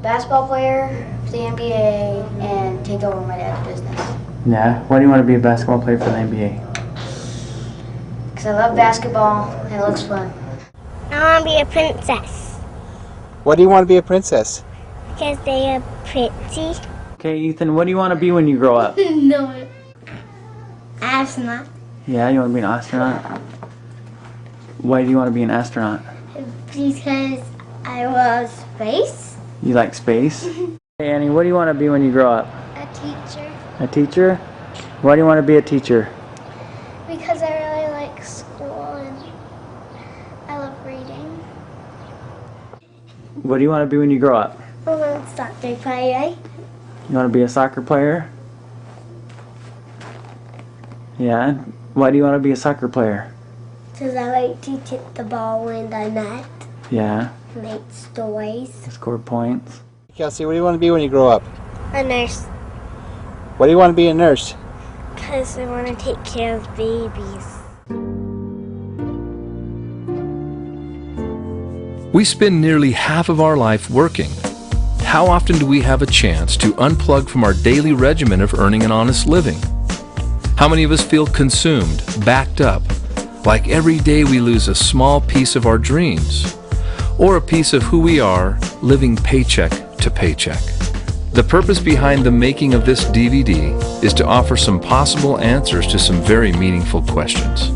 basketball player for the NBA and take over my dad's business. Yeah? Why do you want to be a basketball player for the NBA? Because I love basketball and it looks fun. I want to be a princess. Why do you want to be a princess? Because they are pretty. Okay, Ethan, what do you want to be when you grow up? No. Astronaut. Yeah, you want to be an astronaut? Why do you want to be an astronaut? Because I love space. You like space? Hey, Annie, what do you want to be when you grow up? A teacher. A teacher? Why do you want to be a teacher? Because I really like school and I love reading. What do you want to be when you grow up? I want to start to play. You want to be a soccer player? Yeah? Why do you want to be a soccer player? Because I like to tip the ball in the net. Yeah? Make stories. Score points. Kelsey, what do you want to be when you grow up? A nurse. Why do you want to be a nurse? Because I want to take care of babies. We spend nearly half of our life working. How often do we have a chance to unplug from our daily regimen of earning an honest living? How many of us feel consumed, backed up, like every day we lose a small piece of our dreams, or a piece of who we are, living paycheck to paycheck? The purpose behind the making of this DVD is to offer some possible answers to some very meaningful questions.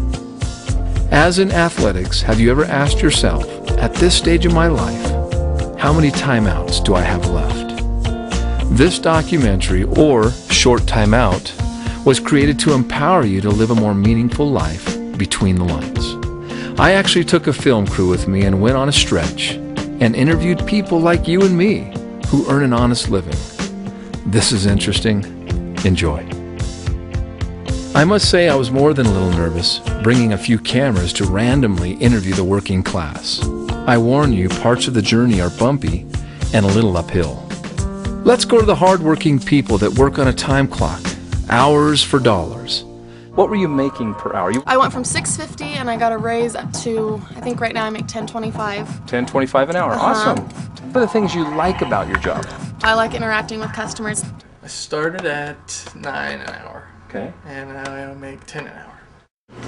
As in athletics, have you ever asked yourself, at this stage of my life, how many timeouts do I have left? This documentary, or Short Timeout, was created to empower you to live a more meaningful life between the lines. I actually took a film crew with me and went on a stretch and interviewed people like you and me who earn an honest living. This is interesting. Enjoy. I must say I was more than a little nervous, bringing a few cameras to randomly interview the working class. I warn you, parts of the journey are bumpy and a little uphill. Let's go to the hard-working people that work on a time clock, hours for dollars. What were you making per hour? I went from $6.50 and I got a raise up to, I think right now I make $10.25. $10.25 an hour. Awesome. What are the things you like about your job? I like interacting with customers. I started at $9 an hour. Okay. And now I make $10 an hour.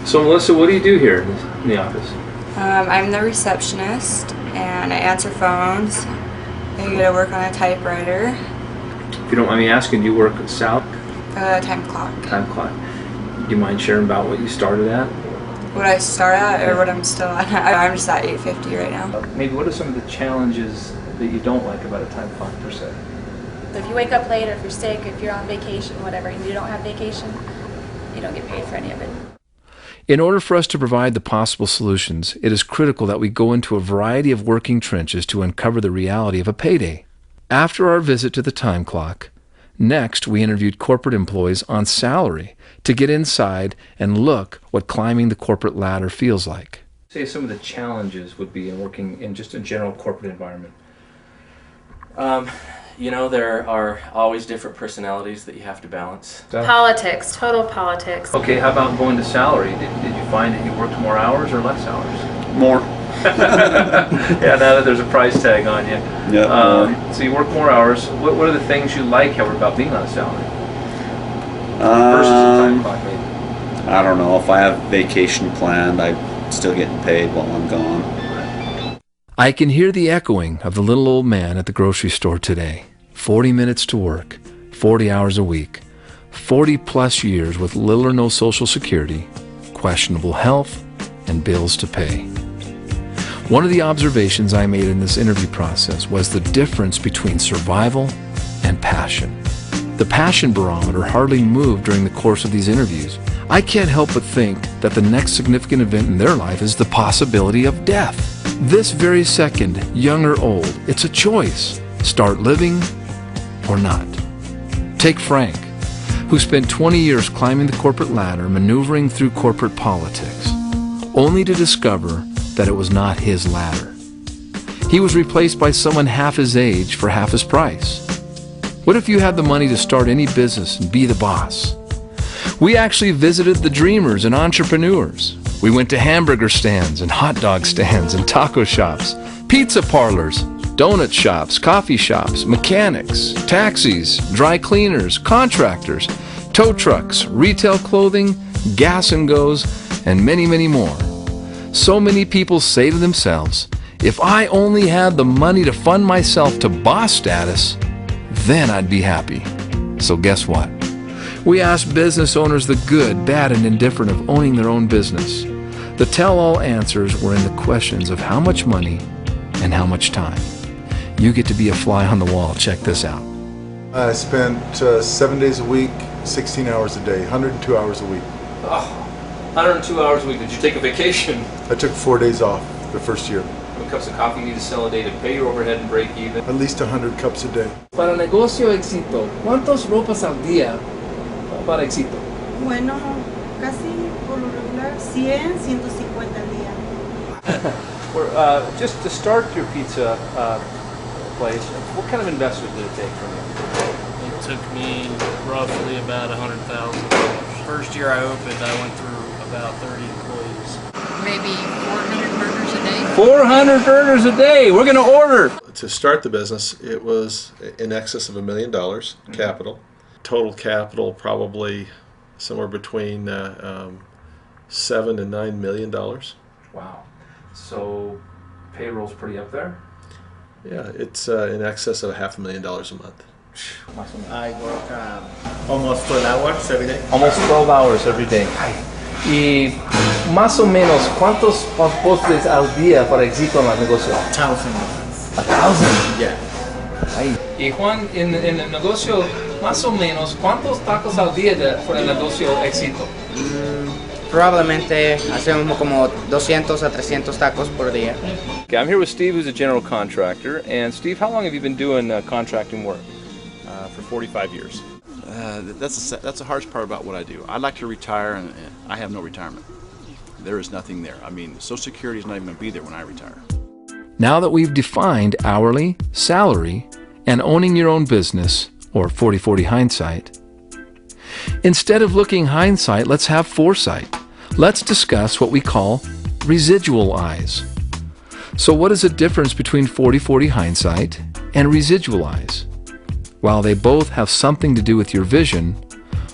So Melissa, what do you do here in the office? I'm the receptionist and I answer phones. I go to work on a typewriter. If you don't mind me asking, do you work south? Time clock. Time clock. Do you mind sharing about what you started at? What I start at or what I'm still at? I'm just at 8:50 right now. Maybe what are some of the challenges that you don't like about a time clock per se? If you wake up late or if you're sick, if you're on vacation, whatever, and you don't have vacation, you don't get paid for any of it. In order for us to provide the possible solutions, it is critical that we go into a variety of working trenches to uncover the reality of a payday. After our visit to the time clock, next we interviewed corporate employees on salary to get inside and look what climbing the corporate ladder feels like. Say some of the challenges would be in working in just a general corporate environment. You know, there are always different personalities that you have to balance. Politics, total politics. Okay, how about going to salary? Did you find that you worked more hours or less hours? More. Yeah, now that there's a price tag on you. Yeah. So you work more hours. What are the things you like, however, about being on a salary? Versus a time clock, maybe? I don't know. If I have vacation planned, I'm still getting paid while I'm gone. I can hear the echoing of the little old man at the grocery store today. 40 minutes to work, 40 hours a week, 40 plus years with little or no social security, questionable health, and bills to pay. One of the observations I made in this interview process was the difference between survival and passion. The passion barometer hardly moved during the course of these interviews. I can't help but think that the next significant event in their life is the possibility of death. This very second, young or old, it's a choice. Start living or not. Take Frank, who spent 20 years climbing the corporate ladder, maneuvering through corporate politics, only to discover that it was not his ladder. He was replaced by someone half his age for half his price. What if you had the money to start any business and be the boss? We actually visited the dreamers and entrepreneurs. We went to hamburger stands and hot dog stands and taco shops, pizza parlors, donut shops, coffee shops, mechanics, taxis, dry cleaners, contractors, tow trucks, retail clothing, gas and goes, and many, many more. So many people say to themselves, if I only had the money to fund myself to boss status, then I'd be happy. So guess what? We ask business owners the good, bad, and indifferent of owning their own business. The tell-all answers were in the questions of how much money and how much time. You get to be a fly on the wall. Check this out. I spent 7 days a week, 16 hours a day, 102 hours a week. Oh, 102 hours a week. Did you take a vacation? I took 4 days off the first year. How many cups of coffee you need to sell a day to pay your overhead and break even? At least 100 cups a day. Para negocio éxito, ¿cuántos ropas al día para éxito? Bueno, casi por lo regular 100, 150 al día. Just to start your pizza place, what kind of investment did it take from you? It took me roughly about $100,000. First year I opened, I went through about 30 employees. Maybe 400 burgers a day. 400 burgers a day. We're going to order. To start the business, it was in excess of $1 million capital. Total capital probably somewhere between $7 and $9 million. Wow. So payroll's pretty up there? Yeah, it's in excess of $500,000 a month. I work almost 12 hours every day. Almost 12 hours every day. Y más o menos, ¿cuántos postres al día para éxito en el negocio? 1,000. 1,000? Yeah. Ahí. Y Juan, en el negocio, más o menos, ¿cuántos tacos al día por el negocio éxito? Probablemente hacemos como 200 a 300 tacos por día. Okay, I'm here with Steve, who's a general contractor. And Steve, how long have you been doing contracting work? For 45 years. That's the hardest part about what I do. I'd like to retire, and I have no retirement. There is nothing there. I mean, Social Security is not even going to be there when I retire. Now that we've defined hourly, salary, and owning your own business, or 40/40 hindsight, instead of looking hindsight, let's have foresight. Let's discuss what we call residual eyes. So what is the difference between 40/40 hindsight and residual eyes? While they both have something to do with your vision,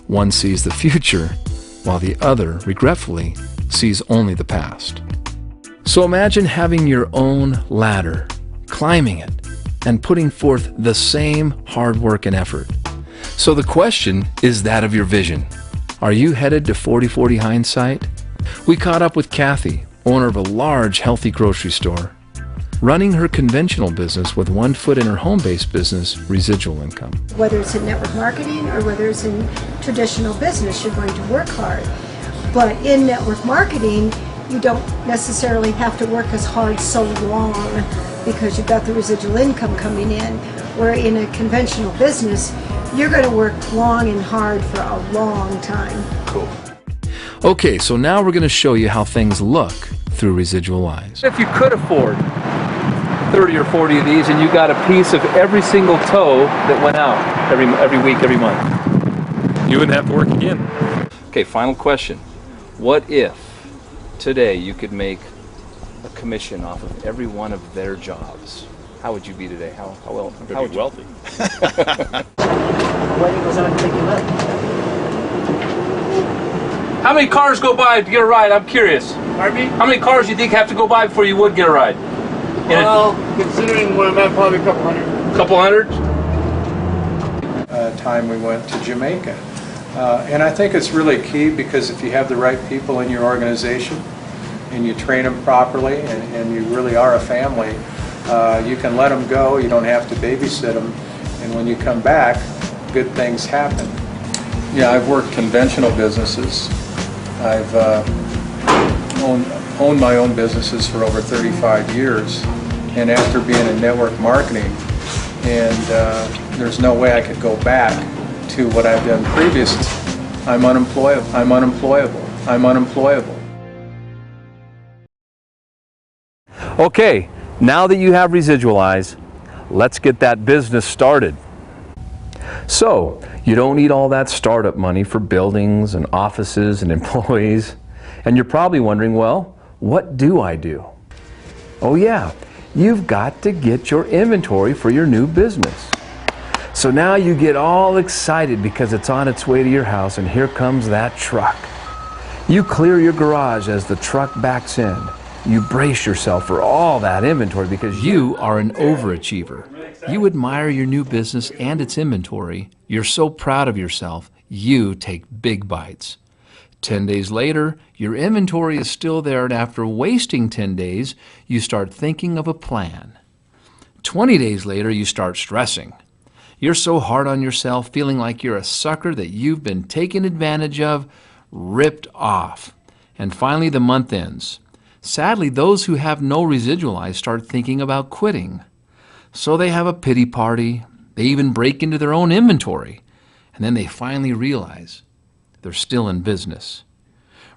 one sees the future, while the other, regretfully, sees only the past. So imagine having your own ladder, climbing it, and putting forth the same hard work and effort. So the question is that of your vision. Are you headed to 40/40 hindsight? We caught up with Kathy, owner of a large, healthy grocery store, running her conventional business with one foot in her home-based business, residual income. Whether it's in network marketing or whether it's in traditional business, you're going to work hard. But in network marketing, you don't necessarily have to work as hard so long because you've got the residual income coming in. Where in a conventional business, you're going to work long and hard for a long time. Cool. Okay, so now we're going to show you how things look through residual eyes. If you could afford 30 or 40 of these and you got a piece of every single toe that went out every week, every month, you wouldn't have to work again. Okay, final question. What if today you could make a commission off of every one of their jobs? How would you be today? How well? How would you be wealthy? How many cars go by to get a ride? I'm curious. Pardon me? How many cars do you think have to go by before you would get a ride? Well, considering where I'm at, probably a couple hundred. Couple hundred? Time we went to Jamaica. And I think it's really key because if you have the right people in your organization and you train them properly and you really are a family, you can let them go, you don't have to babysit them, and when you come back, good things happen. Yeah, I've worked conventional businesses. I've owned my own businesses for over 35 years, and after being in network marketing, and there's no way I could go back to what I've done previous. I'm unemployable. I'm unemployable. I'm unemployable. Okay, now that you have residual eyes, let's get that business started. So, you don't need all that startup money for buildings and offices and employees. And you're probably wondering, well, what do I do? Oh yeah, You've got to get your inventory for your new business. So now you get all excited because it's on its way to your house, and here comes that truck. You clear your garage as the truck backs in. You brace yourself for all that inventory because you are an overachiever. You admire your new business and its inventory. You're so proud of yourself, you take big bites. 10 days later, your inventory is still there, and after wasting 10 days, you start thinking of a plan. 20 days later, you start stressing. You're so hard on yourself, feeling like you're a sucker that you've been taken advantage of, ripped off. And finally, the month ends. Sadly, those who have no residual eyes start thinking about quitting. So they have a pity party. They even break into their own inventory. And then they finally realize they're still in business.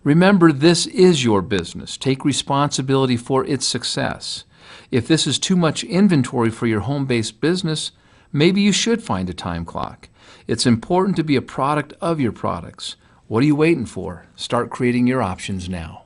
Remember, this is your business. Take responsibility for its success. If this is too much inventory for your home-based business, maybe you should find a time clock. It's important to be a product of your products. What are you waiting for? Start creating your options now.